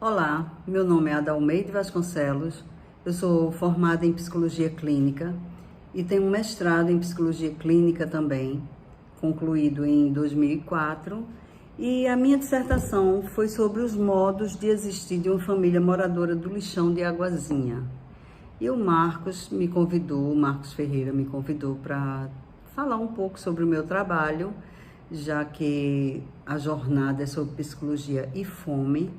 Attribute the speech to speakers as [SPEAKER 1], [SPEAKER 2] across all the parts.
[SPEAKER 1] Olá, meu nome é Adalmeide Vasconcelos, eu sou formada em Psicologia Clínica e tenho um mestrado em Psicologia Clínica também, concluído em 2004, e a minha dissertação foi sobre os modos de existir de uma família moradora do Lixão de Aguazinha. E o Marcos Ferreira me convidou para falar um pouco sobre o meu trabalho, já que a jornada é sobre psicologia e fome,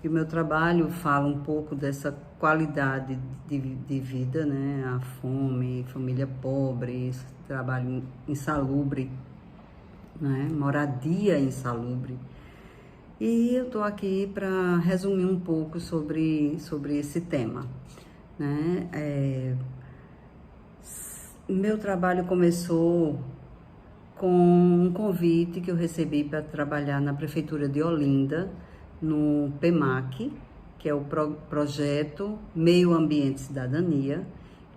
[SPEAKER 1] e o meu trabalho fala um pouco dessa qualidade de vida, né? A fome, família pobre, trabalho insalubre, né? Moradia insalubre. E eu estou aqui para resumir um pouco sobre esse tema, né? Meu trabalho começou com um convite que eu recebi para trabalhar na Prefeitura de Olinda, no PEMAC, que é o Projeto Meio Ambiente e Cidadania,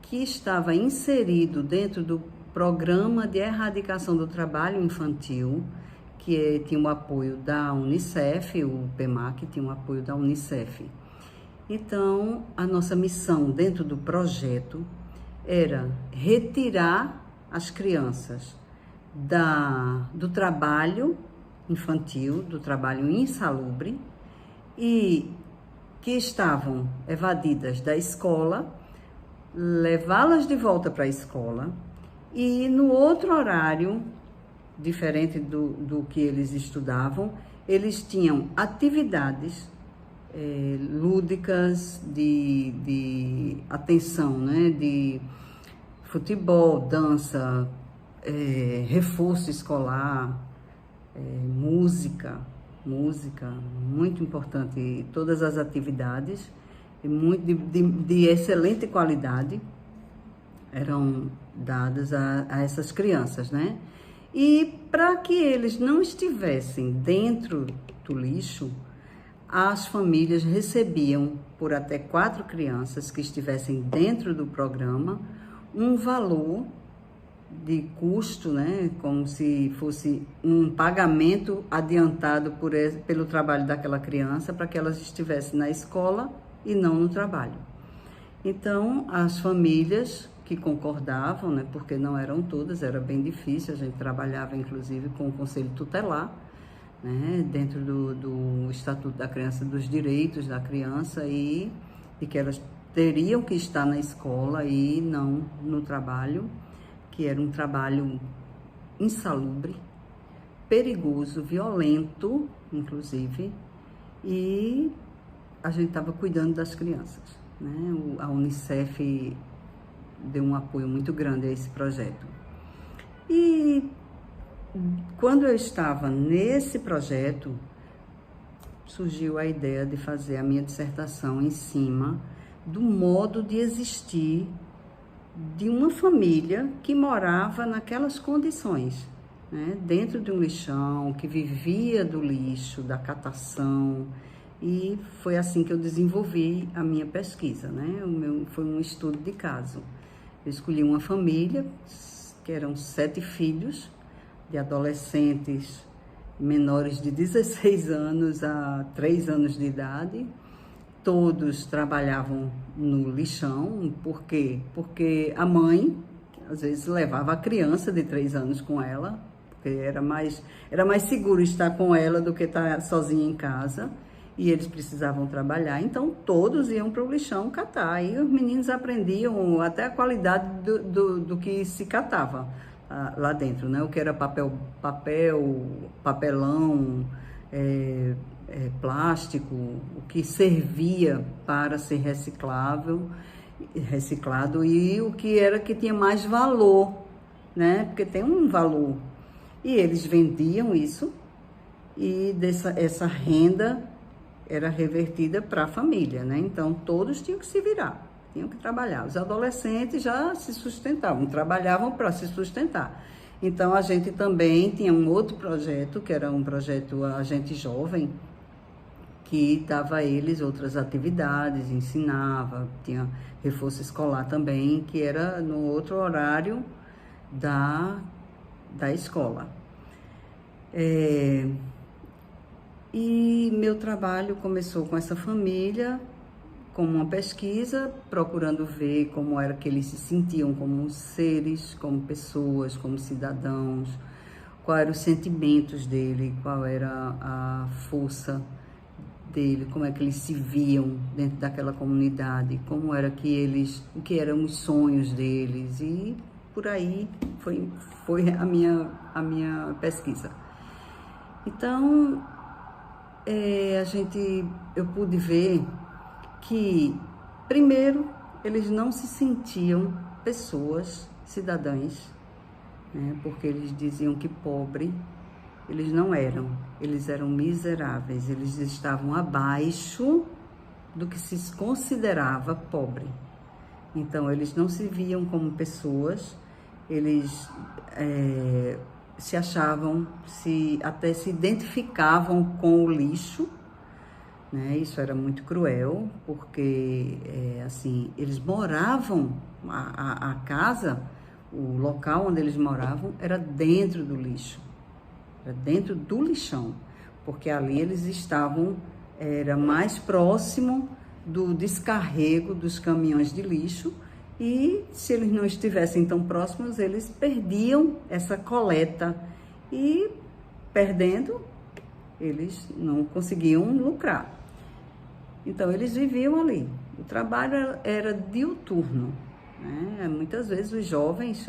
[SPEAKER 1] que estava inserido dentro do Programa de Erradicação do Trabalho Infantil, que tinha o apoio da Unicef, o PEMAC tinha o apoio da Unicef. Então, a nossa missão dentro do projeto era retirar as crianças do trabalho infantil, do trabalho insalubre, e que estavam evadidas da escola, levá-las de volta para a escola e no outro horário, diferente do que eles estudavam, eles tinham atividades lúdicas de atenção, né? De futebol, dança, reforço escolar, música, muito importante, todas as atividades, muito de excelente qualidade, eram dadas a essas crianças, né? E para que eles não estivessem dentro do lixo, as famílias recebiam, por até 4 crianças que estivessem dentro do programa, um valor de custo, né, como se fosse um pagamento adiantado pelo trabalho daquela criança, para que elas estivessem na escola e não no trabalho. Então, as famílias que concordavam, né, porque não eram todas, era bem difícil, a gente trabalhava inclusive com o Conselho Tutelar, né, dentro do Estatuto da Criança, dos direitos da criança, e que elas teriam que estar na escola e não no trabalho, que era um trabalho insalubre, perigoso, violento, inclusive, e a gente estava cuidando das crianças, né? A Unicef deu um apoio muito grande a esse projeto. E quando eu estava nesse projeto, surgiu a ideia de fazer a minha dissertação em cima do modo de existir de uma família que morava naquelas condições, né? Dentro de um lixão, que vivia do lixo, da catação, e foi assim que eu desenvolvi a minha pesquisa, né? Foi um estudo de caso. Eu escolhi uma família, que eram 7 filhos, de adolescentes menores de 16 anos a 3 anos de idade. Todos trabalhavam no lixão. Por quê? Porque a mãe, às vezes, levava a criança de 3 anos com ela, porque era mais seguro estar com ela do que estar sozinha em casa, e eles precisavam trabalhar, então todos iam para o lixão catar, e os meninos aprendiam até a qualidade do que se catava lá dentro, né? O que era papelão, plástico, o que servia para ser reciclado, e o que era que tinha mais valor, né? Porque tem um valor. E eles vendiam isso, e essa renda era revertida para a família, né? Então todos tinham que se virar, tinham que trabalhar. Os adolescentes já se sustentavam, trabalhavam para se sustentar. Então a gente também tinha um outro projeto, que era um projeto Agente Jovem, que dava a eles outras atividades, ensinava, tinha reforço escolar também, que era no outro horário da escola. E meu trabalho começou com essa família, como uma pesquisa, procurando ver como era que eles se sentiam como seres, como pessoas, como cidadãos, quais eram os sentimentos dele, qual era a força dele, como é que eles se viam dentro daquela comunidade, como era que eles, o que eram os sonhos deles, e por aí foi a minha pesquisa. Então, eu pude ver que, primeiro, eles não se sentiam pessoas, cidadãs, né? Porque eles diziam que pobre eles não eram, eles eram miseráveis, eles estavam abaixo do que se considerava pobre. Então, eles não se viam como pessoas, eles se achavam, até se identificavam com o lixo, né? Isso era muito cruel, porque assim, eles moravam, a casa, o local onde eles moravam era dentro do lixo, era dentro do lixão, porque ali eles estavam, era mais próximo do descarrego dos caminhões de lixo, e se eles não estivessem tão próximos, eles perdiam essa coleta, e perdendo, eles não conseguiam lucrar. Então, eles viviam ali. O trabalho era diuturno, né? Muitas vezes os jovens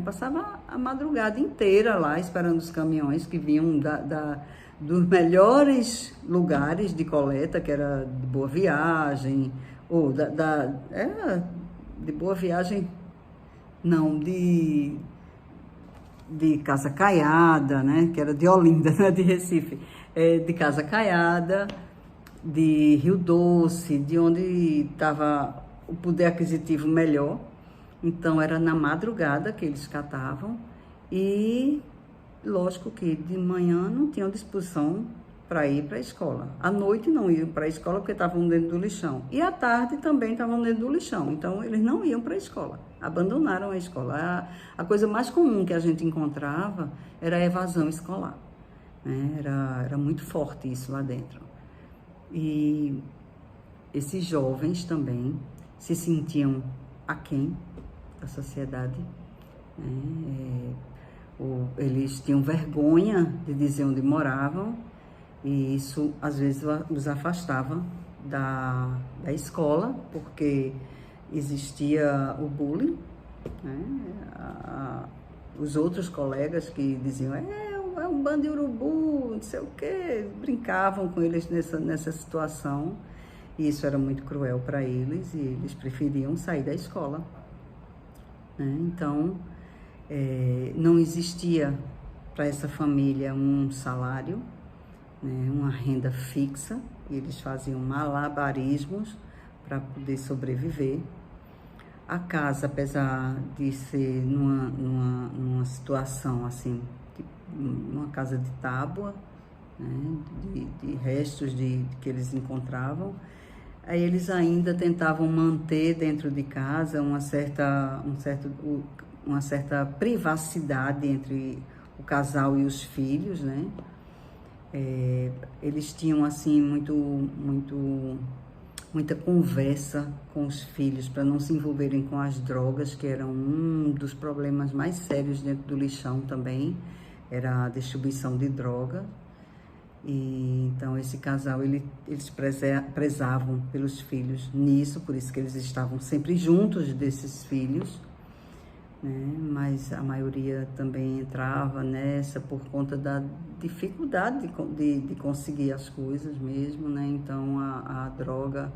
[SPEAKER 1] passavam a madrugada inteira lá esperando os caminhões que vinham dos melhores lugares de coleta, que era de Boa Viagem, ou era de Boa Viagem, não, de Casa Caiada, né? Que era de Olinda, né? De Recife, de Casa Caiada, de Rio Doce, de onde estava o poder aquisitivo melhor. Então, era na madrugada que eles catavam, e lógico que de manhã não tinham disposição para ir para a escola. À noite não iam para a escola porque estavam dentro do lixão. E à tarde também estavam dentro do lixão. Então, eles não iam para a escola, abandonaram a escola. A coisa mais comum que a gente encontrava era a evasão escolar, né? Era muito forte isso lá dentro. E esses jovens também se sentiam aquém da sociedade, né? Eles tinham vergonha de dizer onde moravam, e isso às vezes os afastava da escola, porque existia o bullying, né? Os outros colegas que diziam, é um bando de urubu, não sei o quê, brincavam com eles nessa situação, e isso era muito cruel para eles, e eles preferiam sair da escola, né? Então, não existia para essa família um salário, né, uma renda fixa, e eles faziam malabarismos para poder sobreviver. A casa, apesar de ser numa situação assim, uma casa de tábua, né, de restos que eles encontravam, aí eles ainda tentavam manter dentro de casa uma certa privacidade entre o casal e os filhos, né? Eles tinham assim muita conversa com os filhos para não se envolverem com as drogas, que eram um dos problemas mais sérios dentro do lixão também, era a distribuição de droga. E então esse casal, eles prezavam pelos filhos nisso, por isso que eles estavam sempre juntos desses filhos, né? Mas a maioria também entrava nessa por conta da dificuldade de conseguir as coisas mesmo, né? Então a droga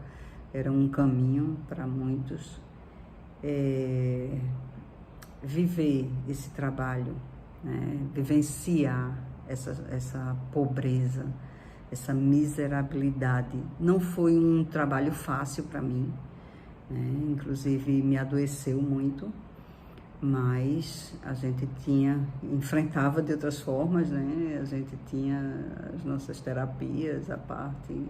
[SPEAKER 1] era um caminho para muitos. Viver esse trabalho, né? Vivenciar essa pobreza, essa miserabilidade, não foi um trabalho fácil para mim, né? Inclusive me adoeceu muito, mas a gente enfrentava de outras formas, né? A gente tinha as nossas terapias à parte,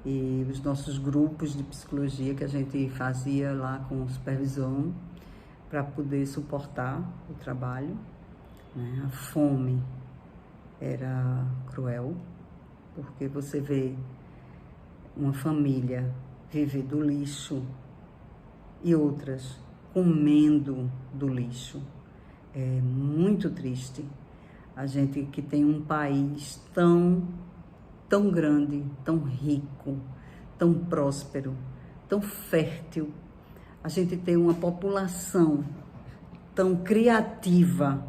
[SPEAKER 1] e os nossos grupos de psicologia que a gente fazia lá com supervisão para poder suportar o trabalho, né? A fome era cruel, porque você vê uma família viver do lixo e outras comendo do lixo. É muito triste. A gente que tem um país tão grande, tão rico, tão próspero, tão fértil, a gente tem uma população tão criativa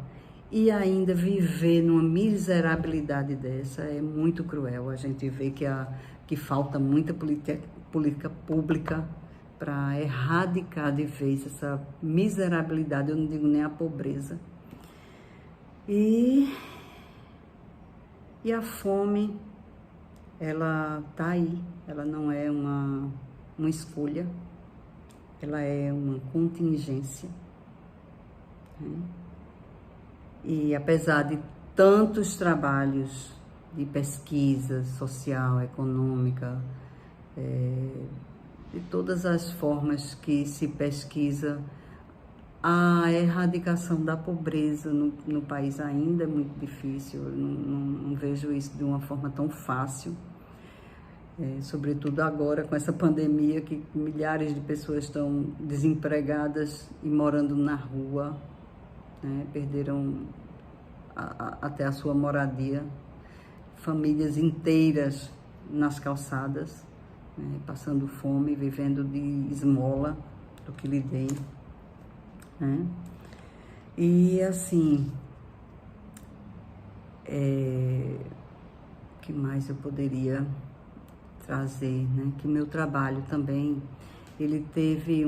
[SPEAKER 1] e ainda viver numa miserabilidade dessa é muito cruel. A gente vê que falta muita política pública para erradicar de vez essa miserabilidade, eu não digo nem a pobreza. E a fome, ela tá aí, ela não é uma escolha, ela é uma contingência, né? E apesar de tantos trabalhos de pesquisa social, econômica, de todas as formas que se pesquisa, a erradicação da pobreza no país ainda é muito difícil. Eu não vejo isso de uma forma tão fácil, sobretudo agora com essa pandemia, que milhares de pessoas estão desempregadas e morando na rua, né? Perderam até a sua moradia, famílias inteiras nas calçadas, né? Passando fome, vivendo de esmola do que lhe deem. Né? E assim, que mais eu poderia trazer, né? Que meu trabalho também, ele teve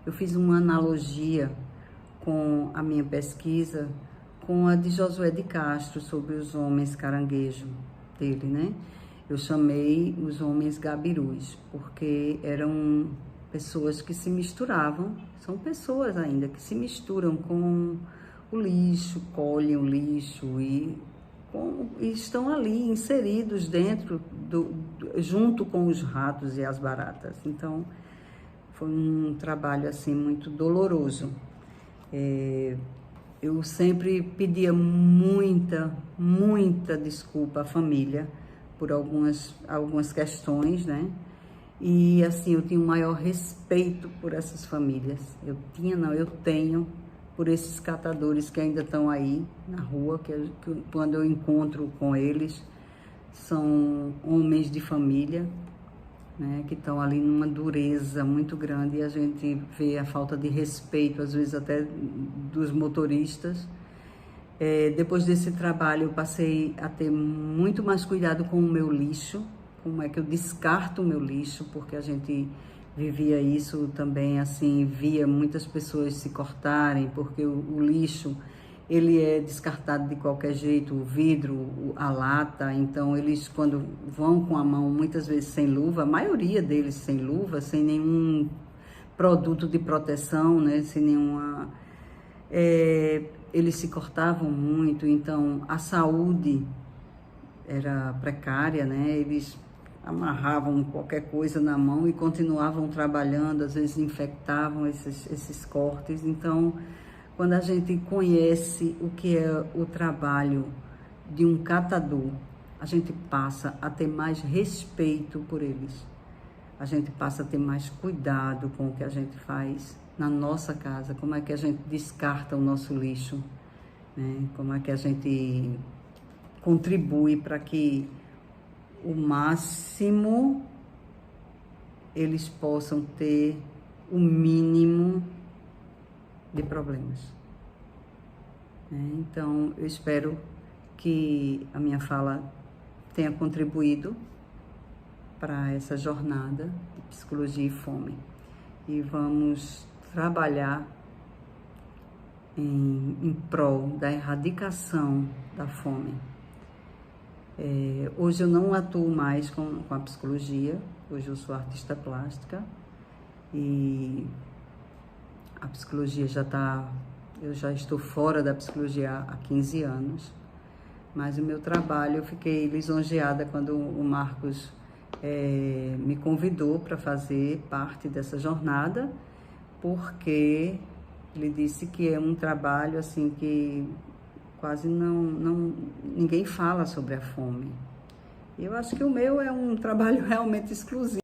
[SPEAKER 1] eu fiz uma analogia com a minha pesquisa com a de Josué de Castro sobre os homens caranguejo dele, né? Eu chamei os homens gabirus, porque eram pessoas que se misturavam, são pessoas ainda que se misturam com o lixo, colhem o lixo e estão ali inseridos dentro, junto com os ratos e as baratas. Então, foi um trabalho assim muito doloroso. Eu sempre pedia muita desculpa à família por algumas questões, né? E assim, eu tinha o maior respeito por essas famílias. Eu tenho por esses catadores que ainda estão aí na rua, que quando eu encontro com eles, são homens de família, né, que estão ali numa dureza muito grande, e a gente vê a falta de respeito, às vezes até dos motoristas. Depois desse trabalho, eu passei a ter muito mais cuidado com o meu lixo, como é que eu descarto o meu lixo, porque a gente vivia isso também, assim, via muitas pessoas se cortarem, porque o lixo, ele é descartado de qualquer jeito, o vidro, a lata. Então eles, quando vão com a mão, muitas vezes sem luva, a maioria deles sem luva, sem nenhum produto de proteção, né, sem nenhuma... eles se cortavam muito, então a saúde era precária, né, eles amarravam qualquer coisa na mão e continuavam trabalhando, às vezes infectavam esses cortes. Então, quando a gente conhece o que é o trabalho de um catador, a gente passa a ter mais respeito por eles. A gente passa a ter mais cuidado com o que a gente faz na nossa casa, como é que a gente descarta o nosso lixo, né? Como é que a gente contribui para que o máximo eles possam ter o mínimo de problemas. Então, eu espero que a minha fala tenha contribuído para essa jornada de psicologia e fome. E vamos trabalhar em prol da erradicação da fome. Hoje eu não atuo mais com a psicologia, hoje eu sou artista plástica e a psicologia eu já estou fora da psicologia há 15 anos, mas o meu trabalho, eu fiquei lisonjeada quando o Marcos me convidou para fazer parte dessa jornada, porque ele disse que é um trabalho assim que quase ninguém fala sobre a fome. Eu acho que o meu é um trabalho realmente exclusivo.